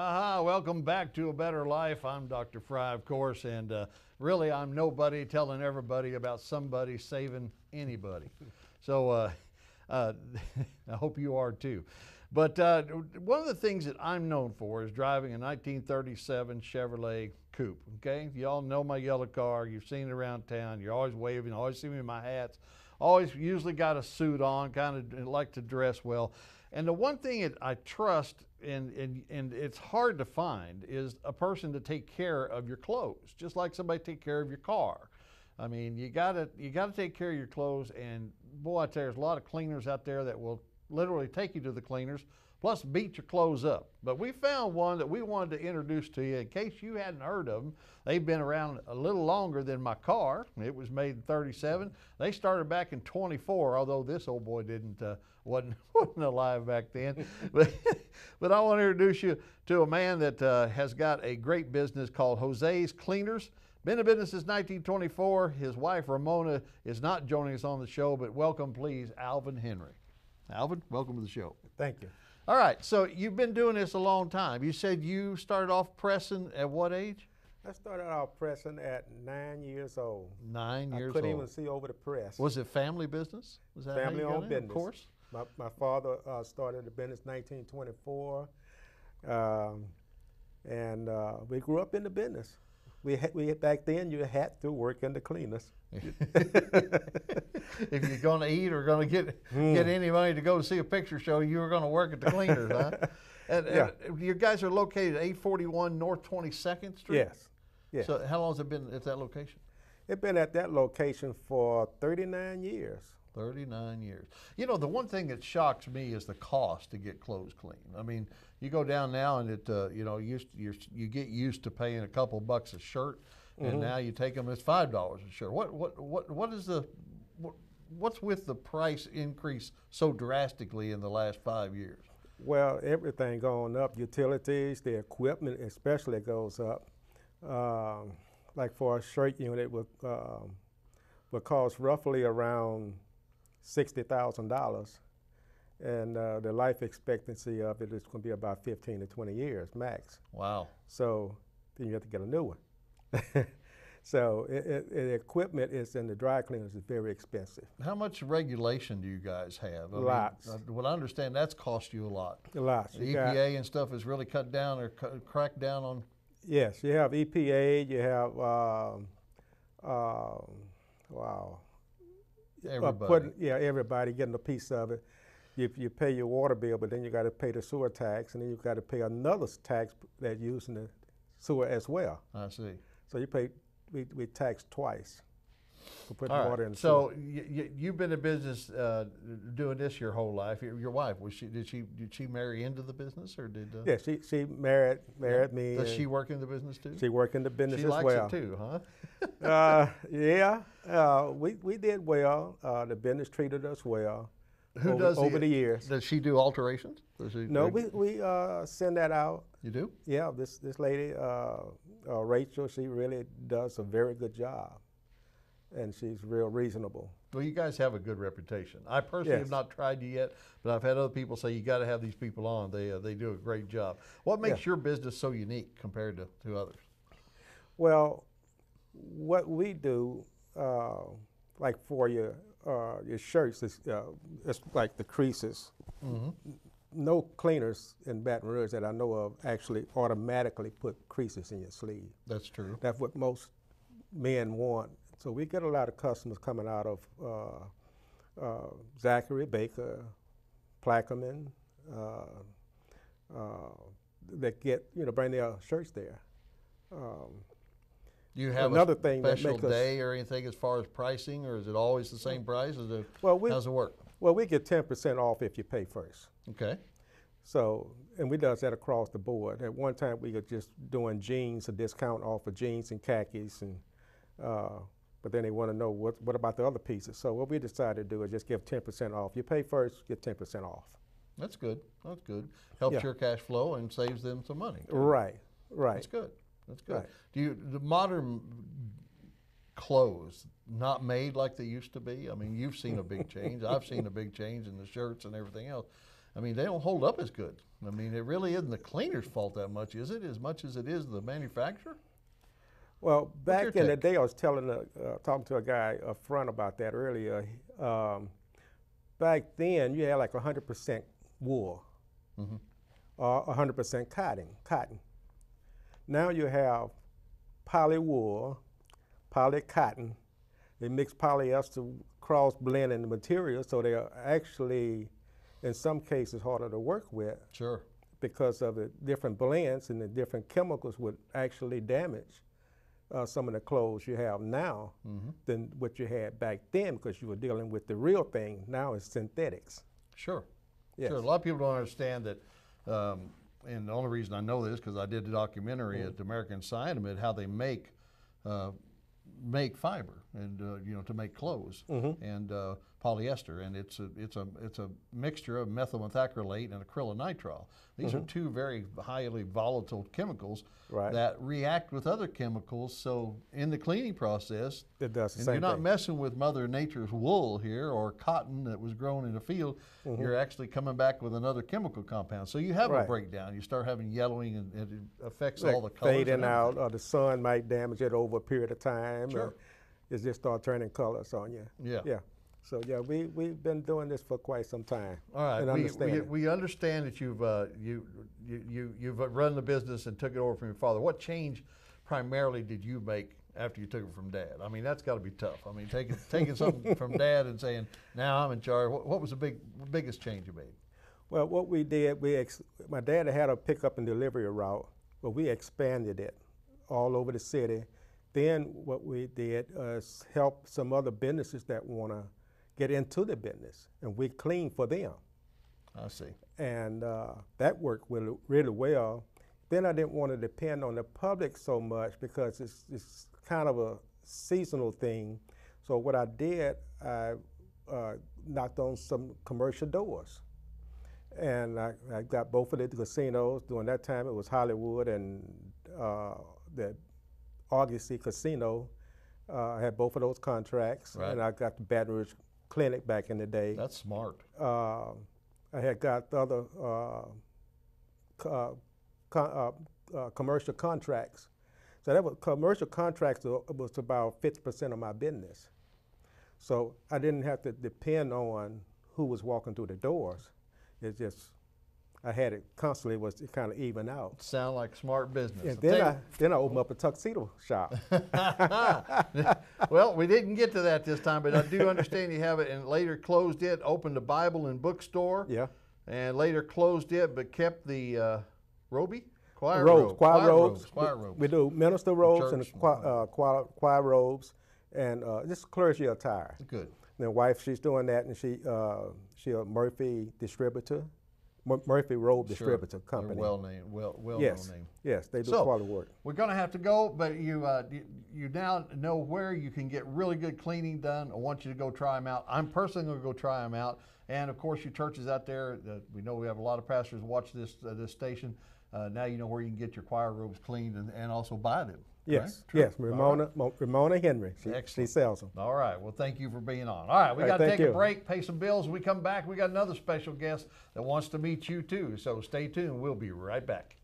Aha, welcome back to A Better Life. I'm Dr. Fry, of course, and really I'm nobody telling everybody about somebody saving anybody. So I hope you are too. But one of the things that I'm known for is driving a 1937 Chevrolet Coupe, okay? You all know my yellow car. You've seen it around town. You're always waving, always see me in my hats. Always usually got a suit on, kind of like to dress well. And the one thing that I trust, and it's hard to find, is a person to take care of your clothes, just like somebody take care of your car. I mean, you gotta take care of your clothes, and boy, I tell you, there's a lot of cleaners out there that will literally take you to the cleaners, plus beat your clothes up. But we found one that we wanted to introduce to you in case you hadn't heard of them. They've been around a little longer than my car. It was made in 37. They started back in 24, although this old boy wasn't alive back then. But I want to introduce you to a man that has got a great business called Jose's Cleaners. Been in business since 1924. His wife Ramona is not joining us on the show, but welcome please Alvin Henry. Alvin, welcome to the show. Thank you. All right, so you've been doing this a long time. You said you started off pressing at what age? I started out pressing at 9 years old. 9 years old. I couldn't even see over the press. Was it family business? Was that family-owned business? Of course. My father started the business in 1924, and we grew up in the business. We back then you had to work in the cleaners. If you're going to eat or going to get any money to go see a picture show, you were going to work at the cleaners, huh? And you guys are located at 841 North 22nd Street? Yes. Yes. So how long has it been at that location? It's been at that location for 39 years. 39 years. You know, the one thing that shocks me is the cost to get clothes clean. I mean, you go down now and you get used to paying a couple bucks a shirt, and now you take them, it's $5 a shirt. What's with the price increase so drastically in the last 5 years? Well, everything going up. Utilities, the equipment especially goes up. Like for a shirt unit would cost roughly around $60,000, and the life expectancy of it is going to be about 15 to 20 years max. Wow. So then you have to get a new one. So the equipment is in the dry cleaners is very expensive. How much regulation do you guys have? Lots. What I understand, that's cost you a lot. Lots. The EPA and stuff has really cut down or cracked down on. Yes, you have EPA, you have everybody. Everybody getting a piece of it. You pay your water bill, but then you got to pay the sewer tax, and then you got to pay another tax that using the sewer as well. I see. So you pay. We tax twice for putting All right. water in the so sewer. You've been in business doing this your whole life. Your wife, did she marry into the business, or did? Yeah, she married me. Does she work in the business too? She worked in the business she as well. She likes it too, huh? Yeah, we did well. The business treated us well. Over the years. Does she do alterations? No, we send that out. You do? Yeah, this lady, Rachel, she really does a very good job, and she's real reasonable. Well, you guys have a good reputation. I personally have not tried you yet, but I've had other people say you got to have these people on. They do a great job. What makes your business so unique compared to others? Well, what we do, like for your shirts, it's like the creases. No cleaners in Baton Rouge that I know of actually automatically put creases in your sleeve. That's true. That's what most men want. So we get a lot of customers coming out of Zachary, Baker, Plaquemine, that bring their shirts there. Do you have another a thing special day or anything as far as pricing, or is it always the same price? How does it work? Well, we get 10% off if you pay first. Okay. So, and we does that across the board. At one time, we were just doing jeans, a discount off of jeans and khakis, and but then they want to know what about the other pieces. So what we decided to do is just give 10% off. You pay first, get 10% off. That's good. That's good. Helps your cash flow and saves them some money. Right. That's good. That's good. Right. The modern clothes not made like they used to be? I mean, you've seen a big change. I've seen a big change in the shirts and everything else. I mean, they don't hold up as good. I mean, it really isn't the cleaner's fault that much, is it? As much as it is the manufacturer? Well, back your in the take? day, I was talking to a guy up front about that earlier. Back then, you had like 100% wool, or 100% cotton. Now you have poly wool, poly cotton. They mix polyester, cross blending the materials, so they are actually, in some cases, harder to work with Sure. because of the different blends and the different chemicals would actually damage some of the clothes you have now than what you had back then, because you were dealing with the real thing. Now it's synthetics. Sure. Yes. Sure. A lot of people don't understand that, and the only reason I know this because I did a documentary at the American Cyanamid how they make fiber and to make clothes and polyester, and it's a mixture of methyl methacrylate and acrylonitrile. These are two very highly volatile chemicals Right. that react with other chemicals. So in the cleaning process, It does the and same you're not thing. messing with Mother Nature's wool here or cotton that was grown in a field. You're actually coming back with another chemical compound. So you have a Right. breakdown. You start having yellowing, and it affects Like all the colors. fading and out, everything. or the sun might damage it over a period of time. Sure. Or it just start turning colors on you. Yeah. Yeah. So yeah, we've been doing this for quite some time. All right, And understand we understand that you've run the business and took it over from your father. What change primarily did you make after you took it from Dad? I mean, that's got to be tough. I mean, taking something from Dad and saying, now I'm in charge. What was the biggest change you made? Well, what we did, my dad had a pickup and delivery route, but we expanded it all over the city. Then what we did is help some other businesses that want to get into the business, and we clean for them. I see. And that worked really, really well. Then I didn't want to depend on the public so much because it's kind of a seasonal thing. So what I did, I knocked on some commercial doors. And I got both of the casinos. During that time, it was Hollywood and the Argosy Casino. I had both of those contracts. Right. And I got the Baton Rouge Clinic back in the day. That's smart. I had got other commercial contracts. So that was commercial contracts was about 50% of my business. So I didn't have to depend on who was walking through the doors. It's just I had it constantly was kind of even out. Sound like smart business. And I'll then I opened up a tuxedo shop. Well, we didn't get to that this time, but I do understand you have it, and later closed it, opened a Bible and bookstore, Yeah. and later closed it, but kept the Roby? Choir Robes, choir robes. Choir robes. We do minister robes and church. choir robes and just clergy attire. Good. My wife, she's doing that, and she's a Murphy distributor, Murphy Robe Distributor Company. They're well-known Yes, name. yes, they do So, quality work. We're going to have to go, but you now know where you can get really good cleaning done. I want you to go try them out. I'm personally going to go try them out. And of course, your churches out there, we know we have a lot of pastors watch this station. Now you know where you can get your choir robes cleaned and also buy them. Yes, True. yes, Ramona Henry, she Excellent. sells them. All right. Well, thank you for being on. All right. We All right, got to thank take a you. break, pay some bills. When we come back, we got another special guest that wants to meet you too. So stay tuned. We'll be right back.